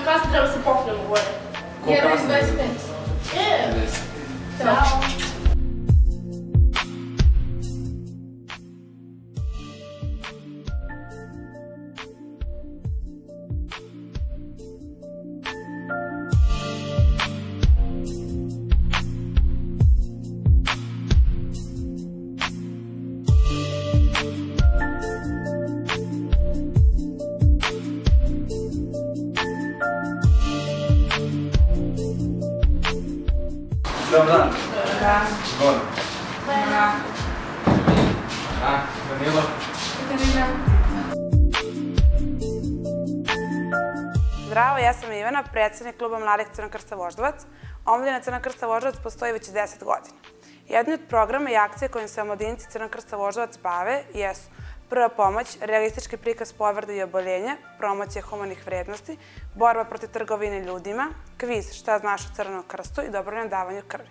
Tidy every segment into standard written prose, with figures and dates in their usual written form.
kasno treba se popnemo gore. 1:25. Ćao. Dobar dan. Dobar dan. Goran. Dobar. Danilo. Katarina. Zdravo, ja sam Ivana, predsjednik kluba mladih Crvenog krsta Voždovac. Omladina Crvenog krsta Voždovac postoji već 10 godina. Jedni od programa i akcije kojim se omladinci Crvenog krsta Voždovac bave jesu prva pomoć, realistički prikaz povreda i oboljenja, promocija humanih vrednosti, borba protiv trgovine ljudima, kviz šta znaš o Crvenom krstu i dobrovoljno davanje krvi.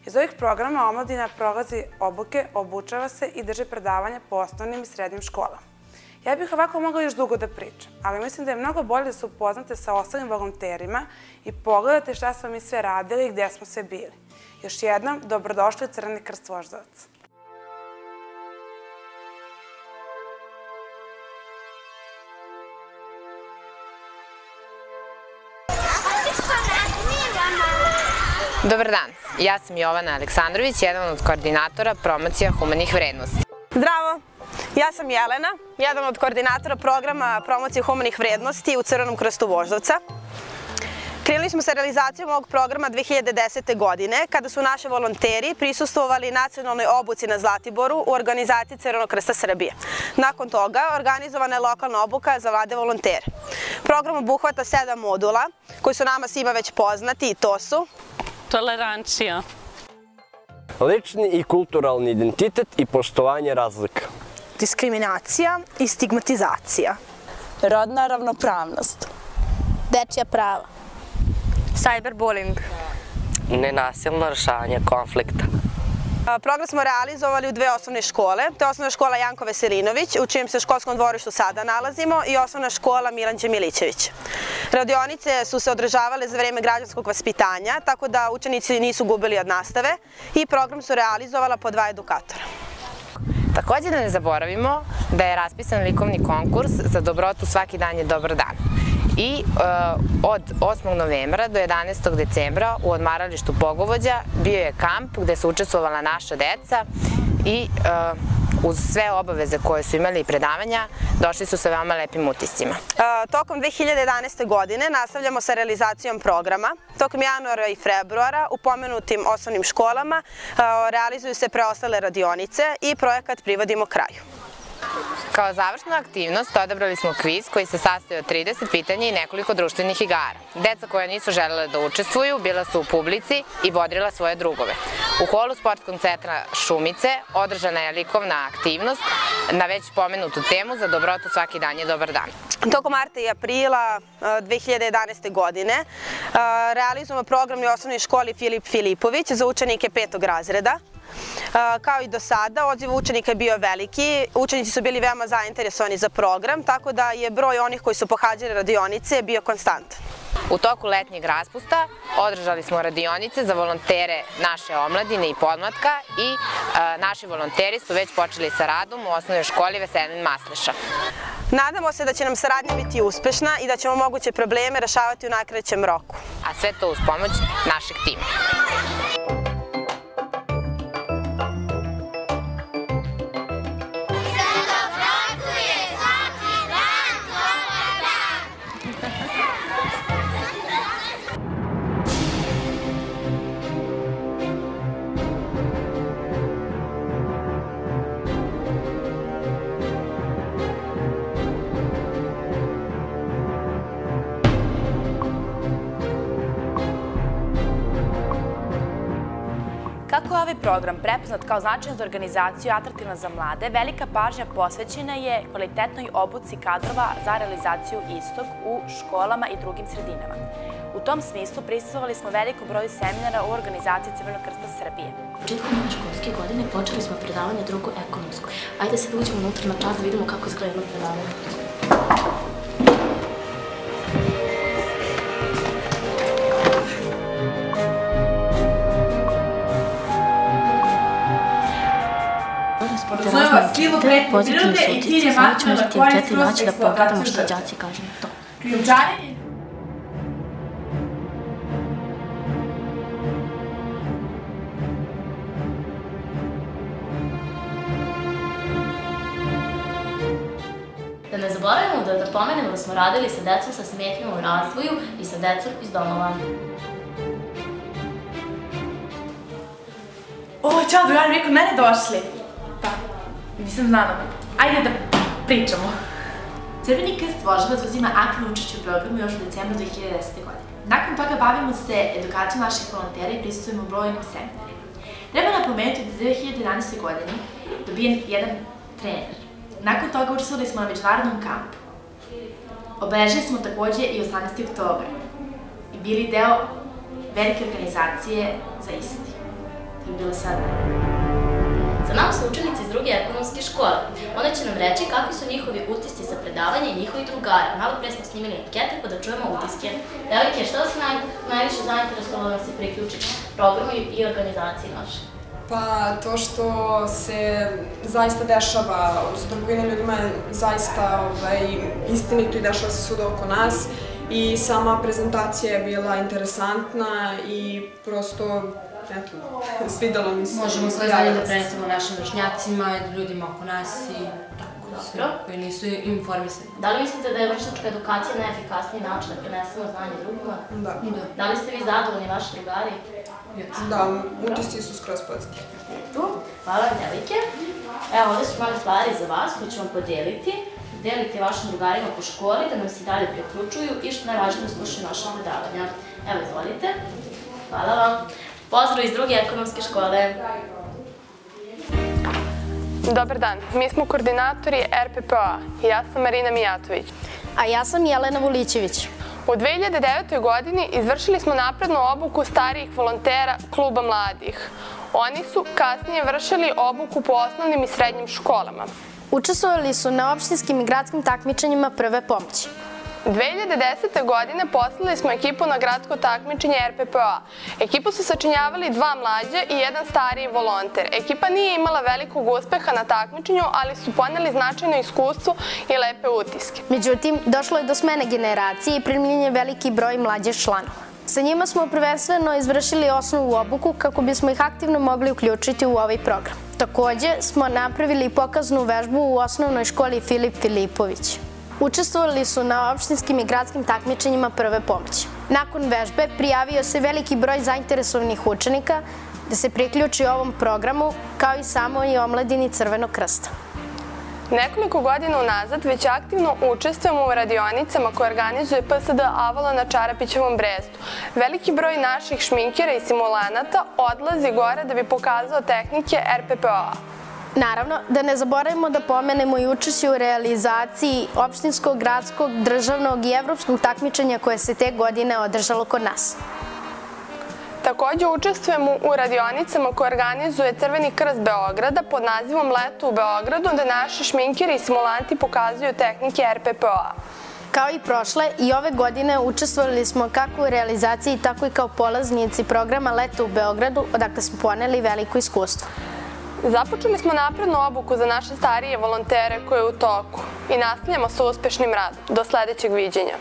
Iz ovih programa omladina prolazi obuke, obučava se i drži predavanja po osnovnim i srednjim školama. Ja bih ovako mogla još dugo da pričam, ali mislim da je mnogo bolje da se upoznate sa ostalim volonterima i pogledate šta smo mi sve radili i gde smo sve bili. Još jednom, dobrodošli u Crveni krst Voždovac. Dobar dan, ja sam Jovana Aleksandrović, jedan od koordinatora promocija humanih vrednosti. Zdravo, ja sam Jelena, jedan od koordinatora programa promocije humanih vrednosti u Crvenom krstu Voždovca. Krenuli smo sa realizacijom ovog programa 2010. godine, kada su naši volonteri prisustvovali nacionalnoj obuci na Zlatiboru u organizaciji Crvenog krsta Srbije. Nakon toga organizovana je lokalna obuka za mlade volontere. Program obuhvata 7 modula, koji su nama svima već poznati, i to su tolerancija, lični i kulturalni identitet i poštovanje razlika, diskriminacija i stigmatizacija, rodna ravnopravnost, Dečja prava, Cyberbullying, nenasilno rešavanje konflikta. Program smo realizovali u 2 osnovne škole. To je osnovna škola Janko Veselinović, u čijem se školskom dvorištu sada nalazimo, i osnovna škola Milan Đemilićević. Radionice su se održavale za vreme građanskog vaspitanja, tako da učenici nisu gubili od nastave, i program su realizovala po 2 edukatora. Također da ne zaboravimo da je raspisan likovni konkurs za dobrotu svaki dan je dobar dan. I od 8. novembra do 11. decembra u odmaralištu Bogovođa bio je kamp gde su učestvovala naša deca i uz sve obaveze koje su imali i predavanja, došli su sa veoma lepim utiscima. Tokom 2011. godine nastavljamo sa realizacijom programa. Tokom januara i februara u pomenutim osnovnim školama realizuju se preostale radionice i projekat privodimo kraju. Kao završnu aktivnost odabrali smo kviz koji se sastoji od 30 pitanja i nekoliko društvenih igara. Deca koja nisu želele da učestvuju bila su u publici i bodrila svoje drugove. U holu sportskog centra Šumice održana je likovna aktivnost na već pomenutu temu za dobrotu svaki dan je dobar dan. Tokom marta i aprila 2011. godine realizujemo program u osnovnoj školi Filip Filipović za učenike 5. razreda. Kao i do sada, odziv učenika je bio veliki, učenici su bili veoma zainteresovani za program, tako da je broj onih koji su pohađali radionice bio konstantan. U toku letnjeg raspusta održali smo radionice za volontere naše omladine i podmlatka i naši volonteri su već počeli sa radom u osnovnoj školi Veselin Masleša. Nadamo se da će nam saradnja biti uspešna i da ćemo moguće probleme rešavati u najkraćem roku. A sve to uz pomoć našeg tima. Kako je ovaj program prepoznat kao značajan za organizaciju atraktivna za mlade, velika pažnja posvećena je kvalitetnoj obuci kadrova za realizaciju istog u školama i drugim sredinama. U tom smislu prisustvovali smo velikom broju seminara u organizaciji Crvenog krsta Srbije. Početkom ove školske godine počeli smo predavanje drugo ekonomsko. Ajde sad uđemo unutra na čas da vidimo kako izgleda predavanje. Podrazumeva stilu pretnje prirode i cilj je maksimalna korist kroz eksploataciju žrtve. Krijumčarenje. Da ne zaboravimo da pomenemo da smo radili sa decom sa smetnjama u razvoju i sa decom iz domova. Ćao drugari, vi kod mene došli. Da, nisam znala. Ajde da pričamo. Crveni krst Voždovac uzima aktivno učešće u programu još u decembru 2010. godine. Nakon toga bavimo se edukacijom naših volontera i prisustujemo brojnim seminarima. Treba napomenuti da je 2011. godini dobijen jedan trener. Nakon toga učestvovali smo na međunarodnom kampu. Obeležili smo takođe i 18. oktobar i bili deo velike organizacije za isti. To je bilo sada. Za nama su učenici iz druge ekonomske škole. One će nam reći kakvi su njihovi utisci sa predavanja i njihovi drugara. Malo pre smo snimili ankete pa da čujemo utiske. Devojke, što vas najviše zainteresovalo da se priključiti programu i organizaciji naše? Pa to što se zaista dešava, trgovina ljudima je zaista istinito i dešava se svuda oko nas i sama prezentacija je bila interesantna i prosto, eto, svidalo mi se. Možemo svoje znanje da prenesemo našim vršnjacima i ljudima oko nas i tako, koji nisu informisani. Da li mislite da je vršnjačka edukacija najefikasniji način da prenesemo znanje drugima? Da. Da li ste vi zadovoljni, vaši drugari? Da, utisci su skroz pozitivni. Hvala vam, devojke. Evo, ovde su male stvari za vas koje ću vam podeliti. Delite vašim drugarima po školi da nam se dalje priključuju i što najvažnije da slušaju naše predavanja. Evo, izvolite. Hvala vam. Pozdrav iz druge ekonomske škole. Dobar dan, mi smo koordinatori RPPO-a i ja sam Marina Mijatović. A ja sam Jelena Vulićević. U 2009. godini izvršili smo naprednu obuku starijih volontera Kluba mladih. Oni su kasnije vršili obuku po osnovnim i srednjim školama. Učestvovali su na opštinskim i gradskim takmičenjima prve pomoći. 2010. godine poslali smo ekipu na gradsko takmičenje RPPO-a. Ekipu su sačinjavali 2 mlađe i 1 stariji volonter. Ekipa nije imala velikog uspeha na takmičenju, ali su poneli značajno iskustvo i lepe utiske. Međutim, došlo je do smene generacije i primljen je veliki broj mlađih članova. Sa njima smo prvenstveno izvršili osnovnu obuku kako bismo ih aktivno mogli uključiti u ovaj program. Takođe smo napravili pokaznu vežbu u osnovnoj školi Filip Filipović. Učestvovali su na opštinskim i gradskim takmičenjima prve pomoći. Nakon vežbe prijavio se veliki broj zainteresovanih učenika da se priključi ovom programu, kao i samoj omladini Crvenog krsta. Nekoliko godina unazad već aktivno učestvujemo u radionicama koje organizuje PSD Avalon na Čarapićevom Brestu. Veliki broj naših šminkera i simulanata odlazi gore da bi pokazao tehnike RPPO-a. Naravno, da ne zaboravimo da pomenemo i učešće u realizaciji opštinskog, gradskog, državnog i evropskog takmičenja koje se te godine održalo kod nas. Takođe učestvujemo u radionicama koje organizuje Crveni krst Beograda pod nazivom Leto u Beogradu, gde naši šminkeri i simulanti pokazuju tehnike RPPO-a. Kao i prošle, i ove godine učestvovali smo kako u realizaciji, tako i kao polaznici programa Leto u Beogradu, odakle smo poneli veliko iskustvo. Započeli smo naprednu obuku za naše starije volontere koje je u toku i nastavljamo sa uspešnim radom. Do sledećeg viđenja.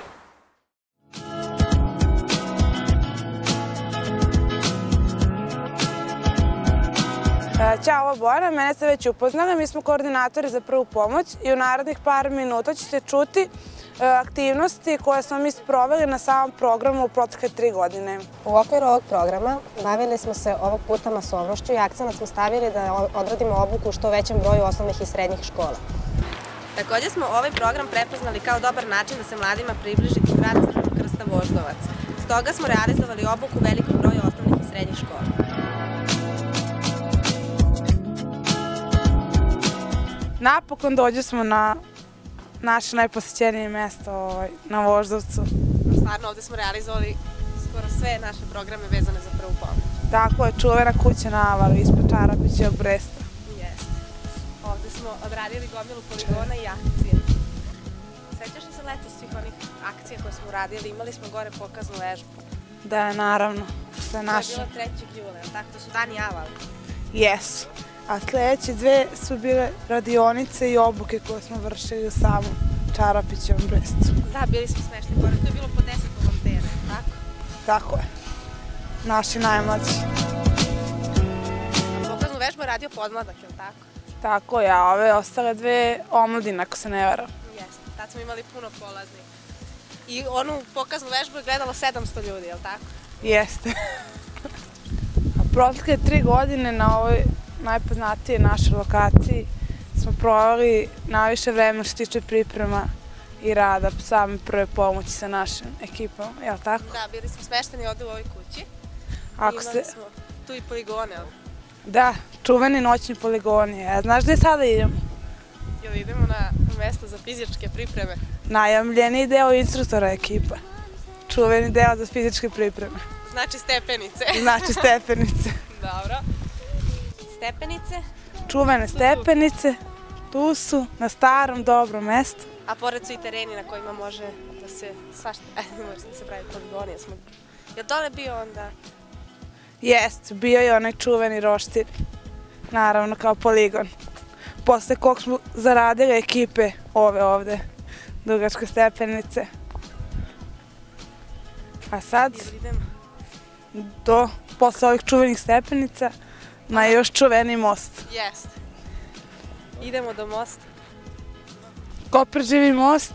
Ćao, ovo je Bojana, mene ste već upoznali, mi smo koordinatori za prvu pomoć i u narednih par minuta ćete čuti aktivnosti koje smo mi sproveli na samom programu u protekle 3 godine. U okviru ovog programa bavili smo se ovog puta masovnošću i akcenat smo stavili da odradimo obuku u što većem broju osnovnih i srednjih škola. Takođe smo ovaj program prepoznali kao dobar način da se mladima približi rad Crvenog krsta Voždovac. Stoga smo realizovali obuku u velikom broju osnovnih i srednjih škola. Napokon dođu smo na naše najposećenije mesto na Voždovcu. Stvarno, ovde smo realizovali skoro sve naše programe vezane za prvu pomoć. Tako je, čuvena kuća na Avalu ispred Čarapićevog Bresta. Jeste. Ovde smo odradili gomilu poligona i akcije. Sećaš li se letos svih onih akcija koje smo uradili? Imali smo gore pokaznu vežbu. Da, naravno. Sve naše. To je bilo 3. jula, tako? To su dani Aval. Jesu. A sledeće dve su bile radionice i obuke koje smo vršili u samom Čarapićevom Brescu. Da, bili smo smešteni pored, to je bilo po 10 volontera, tako? Tako je. Naši najmlađi. Pokaznu vežbu je radio podmladak, je li tako? Tako je, a ove ostale dve omladine, ako se ne varam. Jeste, tad smo imali puno polaznika. I onu pokaznu vežbu je gledalo 700 ljudi, je li tako? Jeste. A protekle 3 godine na ovoj najpoznatijoj našoj lokaciji smo proveli najviše vremena što se tiče priprema i rada same prve pomoći sa našim ekipom, je li tako? Da, bili smo smešteni ovde u ovoj kući. Imali smo tu i poligone, ali? Da, čuveni noćni poligoni. Znaš gde sada idemo? Jel idemo na mesto za fizičke pripreme? Najomljeniji deo instruktora ekipa. Čuveni deo za fizičke pripreme. Znači stepenice. Znači stepenice. Dobro. Stepenice? Čuvene stepenice. Tu su, na starom dobrom mestu. A pored su i tereni na kojima može da se svašta, može da se pravi poligoni. Je li dole bio onda? Jest, bio je onaj čuveni roštilj. Naravno, kao poligon. Posle kog smo zaradili ekipe ove ovde, Dugačke stepenice. A sad, posle ovih čuvenih stepenica, na još čuveni most. Jeste. Idemo do mosta. Ko preživi most?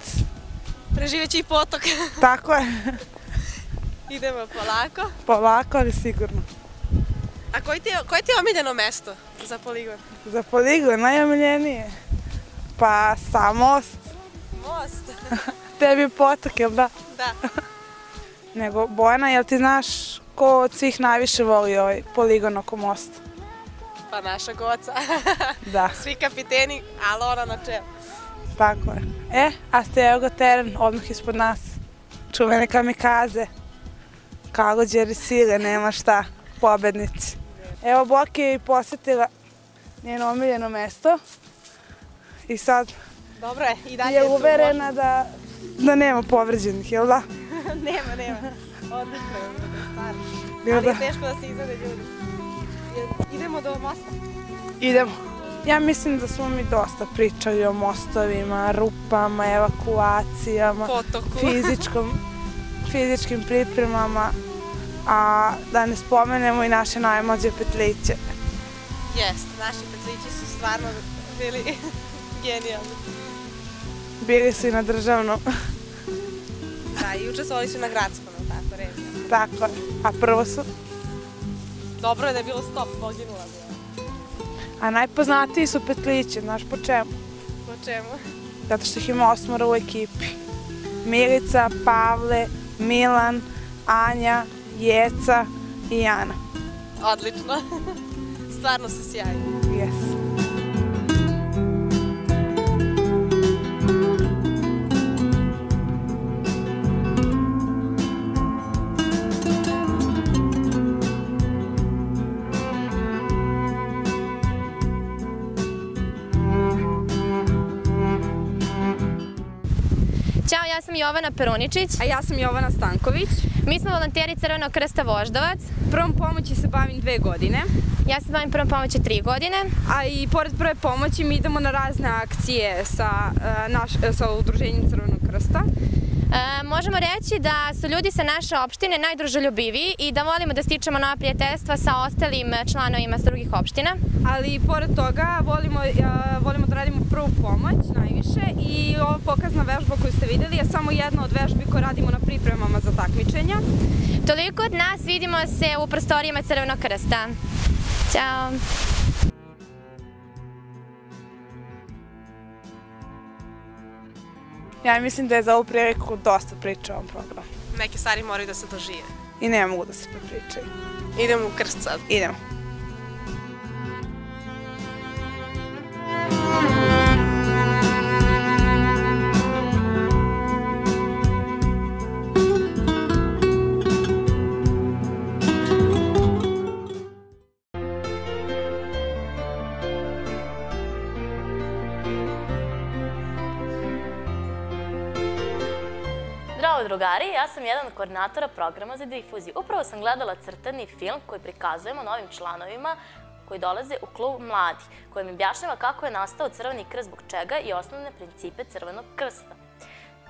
Preživeće i potok. Tako je. Idemo polako. Polako, ali sigurno. A koje ti je omiljeno mesto za poligon? Za poligon, najomiljenije? Pa sam most. Most? Tebi potok, jel da? Da. Nego, Bojana, jel ti znaš ko od svih najviše voli ovaj poligon oko mosta? Pa naša Goca. Da. Svi kapiteni, ali ona na čelu. Tako je. A ste evo ga teren, odmah ispod nas. Čuvene kamikaze. Kalođeri sile, nema šta. Pobednici. Evo, Boki je i posjetila njeno omiljeno mesto. I sad dobro je, i dalje je uverena da nema povređenih, jel da? Nema. Odlično je, ali je teško da se izvede ljudi. Idemo do mosta? Idemo. Ja mislim da smo mi dosta pričali o mostovima, rupama, evakuacijama, fizičkim pripremama, a da ne spomenemo i naše najmlađe petliće. Jeste, naši petlići su stvarno bili genijalni. Bili su i na državnom. Da, i učestvovali su na gradskom, tako reći. Tako je. A prvo su? Dobro je da je bilo stop, poginula bi. A najpoznatiji su petlići, znaš po čemu? Po čemu? Zato što ih ima 8 u ekipi. Milica, Pavle, Milan, Anja, Jeca i Jana. Odlično. Stvarno su sjajni. Jes. Ćao, ja sam Jovana Peruničić. A ja sam Jovana Stanković. Mi smo volonteri Crvenog krsta Voždovac. Prvom pomoći se bavim 2 godine. Ja se bavim prvom pomoći 3 godine. A i pored prve pomoći mi idemo na razne akcije sa udruženjem Crvenog krsta. Možemo reći da su ljudi sa naše opštine najdružoljubiviji i da volimo da stičemo nova prijateljstva sa ostalim članovima s drugih opština. Ali i pored toga volimo da radimo prvu pomoć najviše i ova pokazna vežba koju ste vidjeli je samo jedna od vežbi koje radimo na pripremama za takmičenja. Toliko od nas, vidimo se u prostorijama Crvenog krsta. Ćao! Ja mislim da je za ovu priliku dosta priča o ovom programu. Neke stvari moraju da se dožive. I ne mogu da se prepričaju. Idemo u krst sad. Idemo. Zdravo drugari, ja sam jedan od koordinatora programa za difuziju. Upravo sam gledala crtani film koji prikazujemo novim članovima koji dolaze u klub mladih, koji mi objašnjava kako je nastao Crveni krst, zbog čega i osnovne principe Crvenog krsta.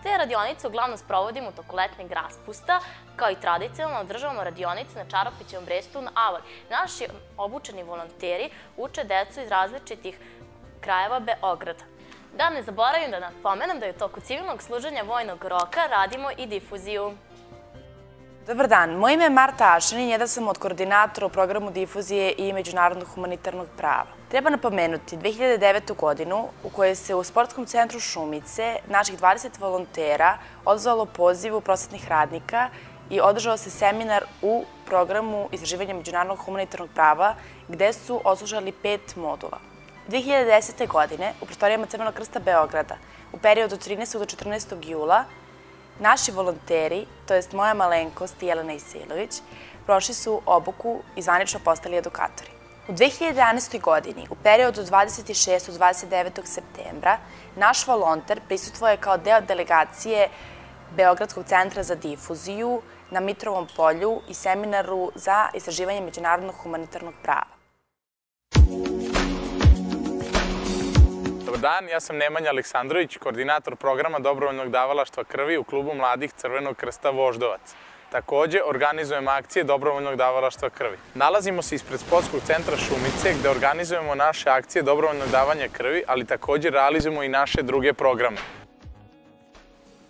Te radionice uglavnom sprovodimo u toku letnjeg raspusta, kao i tradicionalno održavamo radionice na Čarapićevom Brestu na Avali. Naši obučeni volonteri uče decu iz različitih krajeva Beograda. Da ne zaboravim da napomenem da je u toku civilnog služenja vojnog roka radimo i difuziju. Dobar dan, moje ime je Marta Ašanin, jedan sam od koordinatora u programu difuzije i međunarodnog humanitarnog prava. Treba napomenuti 2009. godinu u kojoj se u Sportskom centru Šumice naših 20 volontera odazvalo pozivu prosvetnih radnika i održao se seminar u programu istraživanja međunarodnog humanitarnog prava gde su odslušali 5 modula. 2010. godine u prostorijama Crvenog krsta Beograda u periodu od 13. do 14. jula naši volonteri, to jest moja malenkost i Jelena Isilović, prošli su obuku i zvanično postali edukatori. U 2011. godini, u periodu od 26. do 29. septembra, naš volonter prisustvovao je kao deo delegacije Beogradskog centra za difuziju na Mitrovom polju i seminaru za istraživanje međunarodnog humanitarnog prava. Dobar dan, ja sam Nemanja Aleksandrović, koordinator programa dobrovoljnog davalaštva krvi u klubu mladih Crvenog krsta Voždovac. Takođe, organizujemo akcije dobrovoljnog davalaštva krvi. Nalazimo se ispred Sportskog centra Šumice gde organizujemo naše akcije dobrovoljnog davanja krvi, ali takođe realizujemo i naše druge programe.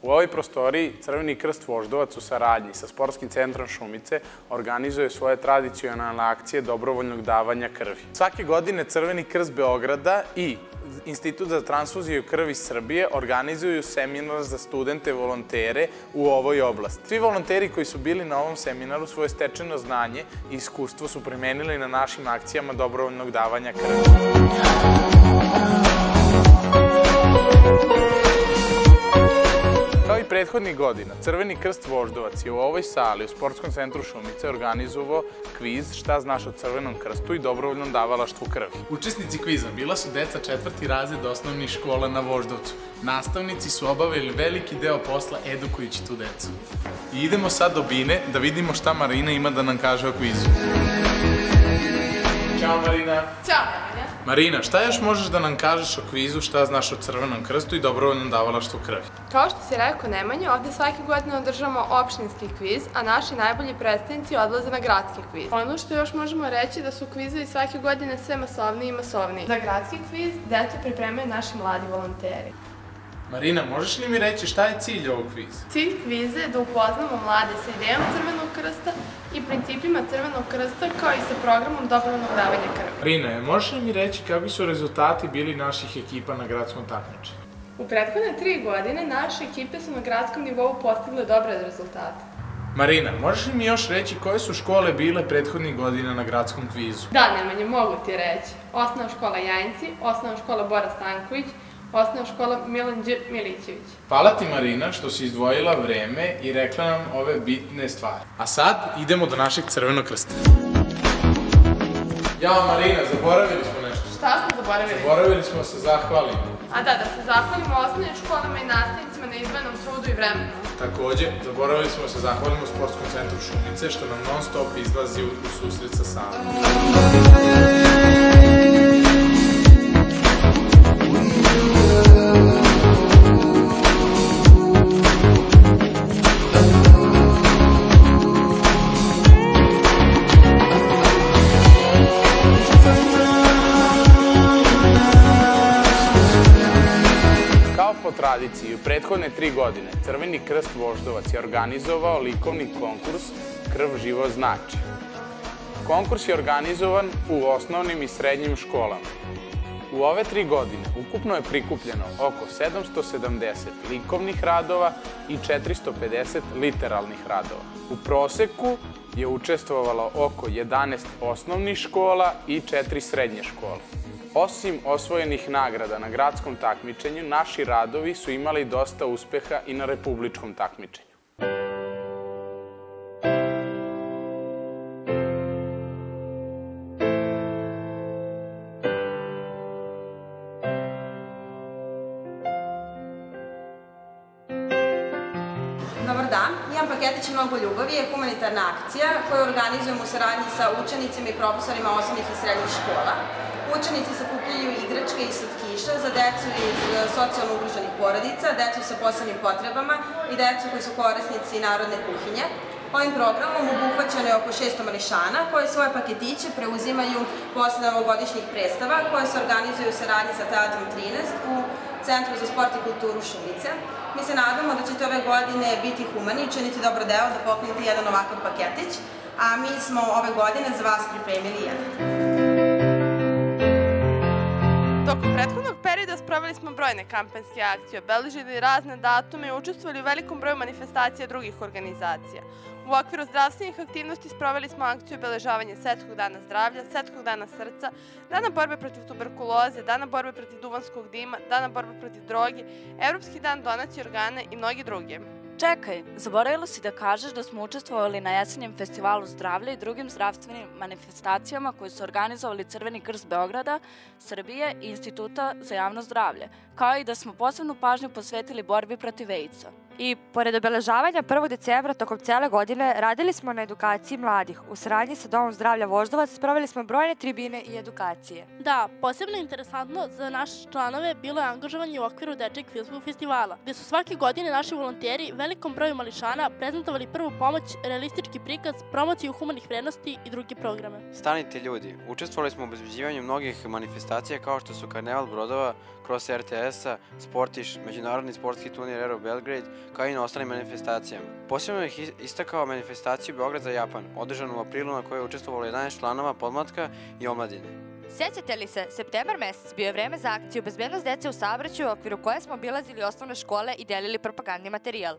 U ovoj prostoriji Crveni krst Voždovac u saradnji sa Sportskim centrom Šumice organizuje svoje tradicionalne akcije dobrovoljnog davanja krvi. Svake godine Crveni krst Beograda i Institut za transfuziju krvi Srbije organizuju seminar za studente, volontere u ovoj oblasti. Svi volonteri koji su bili na ovom seminaru svoje stečeno znanje i iskustvo su primenili na našim akcijama dobrovoljnog davanja krvi. Kao i prethodnih godina, Crveni krst Voždovac je u ovoj sali u Sportskom centru Šumice organizovao kviz Šta znaš o Crvenom krstu i dobrovoljnom davalaštvu krvi. Učesnici kviza bila su deca 4. razred osnovnih škola na Voždovcu. Nastavnici su obavili veliki deo posla edukujući tu decu. I idemo sad do Bine da vidimo šta Marina ima da nam kaže o kvizu. Ćao Marina! Ćao Nemanja! Marina, šta još možeš da nam kažeš o kvizu Šta znaš o Crvenom krstu i dobrovoljnom davalaštvu krvi? Kao što si rekao Nemanja, ovde svake godine održavamo opštinski kviz, a naši najbolji predstavnici odlaze na gradski kviz. Ono što još možemo reći da su kvizovi svake godine sve masovniji i masovniji. Za gradski kviz decu pripremaju naši mladi volonteri. Marina, možeš li mi reći šta je cilj ovog kviza? Cilj kviza je da upoznamo mlade sa idejom Crvenog krsta i principima Crvenog krsta kao i sa programom dobrovoljnog davanja krvi. Marina, možeš li mi reći kakvi su rezultati bili naših ekipa na gradskom takmičenju? U prethodne 3 godine naše ekipe su na gradskom nivou postigle dobre rezultate. Marina, možeš li mi još reći koje su škole bile prethodnih godina na gradskom kvizu? Da, Nemanje, mogu ti reći. Osnovna škola Jajinci, osnovna škola Bora Stanković, osnovna škola Milan Đ. Milićević. Hvala ti Marina što si izdvojila vreme i rekla nam ove bitne stvari. A sad idemo do našeg Crvenog krsta. Jao Marina, zaboravili smo nešto. Šta smo zaboravili? Zaboravili smo se zahvalimo. A da se zahvalimo osnovnim školama i nastavnicima na izdvojenom trudu i vremenu. Takođe, zaboravili smo se zahvalimo Sportskom centru Šumice što nam non stop izlazi u susret sa salom. Po tradiciji, u prethodne 3 godine Crveni krst Voždovac je organizovao likovni konkurs Krv živo znači. Konkurs je organizovan u osnovnim i srednjim školama. U ove 3 godine ukupno je prikupljeno oko 770 likovnih radova i 450 literalnih radova. U proseku je učestvovalo oko 11 osnovnih škola i 4 srednje škole. Osim osvojenih nagrada na gradskom takmičenju, naši radovi su imali dosta uspeha i na republičkom takmičenju. Dobar dan, ja Program Paketić mnogo ljubavi je humanitarna akcija koju organizujemo u saradnji sa učenicima i profesorima osnovnih i srednjih škola. Učenici sakupljaju igračke i slatkiša za decu iz socijalno ugroženih porodica, decu sa posebnim potrebama i decu koji su korisnici narodne kuhinje. Ovim programom obuhvaćeno je oko 600 mališana koji svoje paketiće preuzimaju posle novogodišnjih predstava koje se organizuju u saradnji sa Teatrom 13 u Centru za sport i kulturu Šumice. Mi se nadamo da ćete ove godine biti humani i činiti dobro delo da poklonite jedan ovakav paketić, a mi smo ove godine za vas pripremili jedan. Tokom prethodnog perioda sproveli smo brojne kampanjske akcije, obeležili razne datume i učestvovali u velikom broju manifestacija drugih organizacija. U okviru zdravstvenih aktivnosti sproveli smo akciju obeležavanja Svetskog dana zdravlja, Svetskog dana srca, Dana borbe protiv tuberkuloze, Dana borbe protiv duvanskog dima, Dana borbe protiv droge, Evropski dan donacije organa i mnogi drugi. Čekaj, zaboravila si da kažeš da smo učestvovali na jesenjem festivalu zdravlja i drugim zdravstvenim manifestacijama koje su organizovali Crveni krst Beograda, Srbije i Instituta za javno zdravlje, kao i da smo posebnu pažnju posvetili borbi protiv AIDS-a. I, pored obeležavanja 1. decembra tokom cele godine, radili smo na edukaciji mladih. U saradnji sa Domom zdravlja Voždovac sproveli smo brojne tribine i edukacije. Da, posebno interesantno za naše članove bilo je angažovanje u okviru Dečijeg filmskog festivala, gde su svake godine naši volonteri velikom broju mališana prezentovali prvu pomoć, realistički prikaz, promociju humanih vrednosti i druge programe. Stanite ljudi, učestvovali smo u obezbeđivanju mnogih manifestacija kao što su Karneval brodova, Cross RTS-a, Sportiš, Međunarodni sportski turnir Aero Belgrade, kao i na ostalim manifestacijama. Posebno bih istakao manifestaciju Beograd za Japan, održanu u aprilu na kojoj je učestvovalo 11 članova podmlatka i omladine. Sjećate li se, septembar mesec bio je vreme za akciju Bezbednost dece u saobraćaju, u okviru koje smo obilazili osnovne škole i delili propagandni materijal.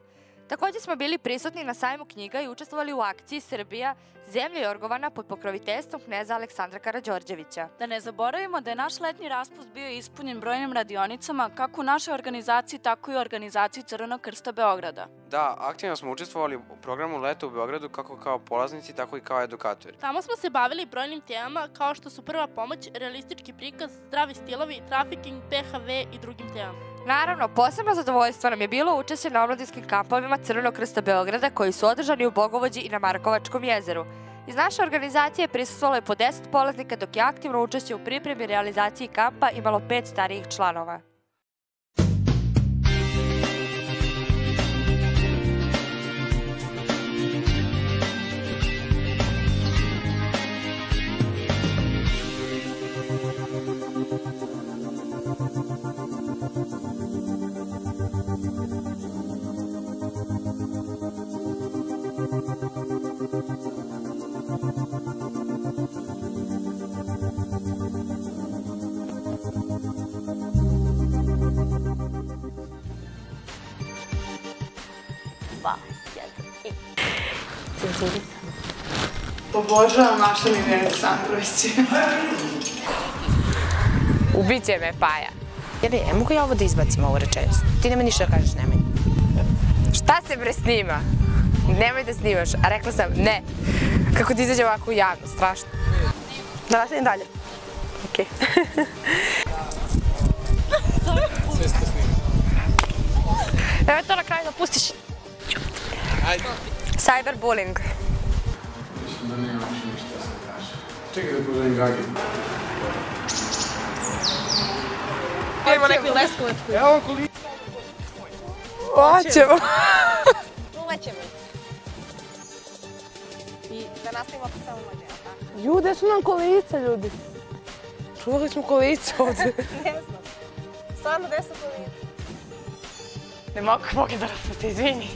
Također smo bili prisutni na sajmu knjiga i učestvovali u akciji Srbija, zemlja Jorgovana pod pokroviteljstvom kneza Aleksandra Karađorđevića. Da ne zaboravimo da je naš letnji raspust bio ispunjen brojnim radionicama kako u našoj organizaciji, tako i u organizaciji Crvenog krsta Beograda. Da, aktivno smo učestvovali u programu Leta u Beogradu kako kao polaznici, tako i kao edukatori. Tamo smo se bavili brojnim temama kao što su prva pomoć, realistički prikaz, zdravi stilovi, trafiking, PHV i drugim temama. Naravno, posebno zadovoljstvo nam je bilo učešće na omladinskim kampovima Crvenog krsta Beograda koji su održani u Bogovođi i na Markovačkom jezeru. Iz naše organizacije prisustvovalo je po 10 polaznika, dok je aktivno učešće u pripremi i realizaciji kampa imalo 5 starijih članova. Obožavam naša Lilija Aleksandrović. Ubiće me Paja. Ne mogu ja ovo da izbacim ovu rečenicu. Ti nema ništa da kažeš, nemoj. Šta se bre snima? Nemoj da snimaš. A rekla sam ne. Kako ti izađe ovako u javno, strašno. Da nastavim dalje. Okej. Sve ste snimali. Evo to na kraju da pustiš. Ajde. Cyberbullying. Mislim da nema više ništa da se kaže. Čekaj da pozovem Gagi. Idemo neku leskovačku. Evo kolica. Hoćemo. Ulećemo. I da nastavimo opet samo moj deo. Ju, gde su nam kolica, ljudi? Čuvali smo kolica ovde. Ne znam. Stvarno, gde su kolica? Ne mogu pogledati da se izvini.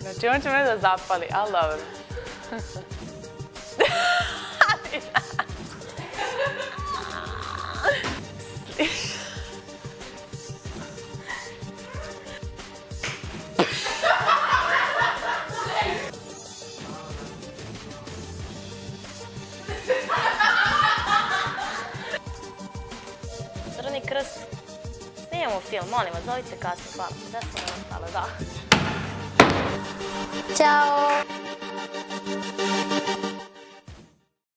Znači, on će me da zapali, ali dobro. Crveni krst. Snijemo film, molim vas, zovite kasnije, hvala. Da sam ostala, da. Ćao!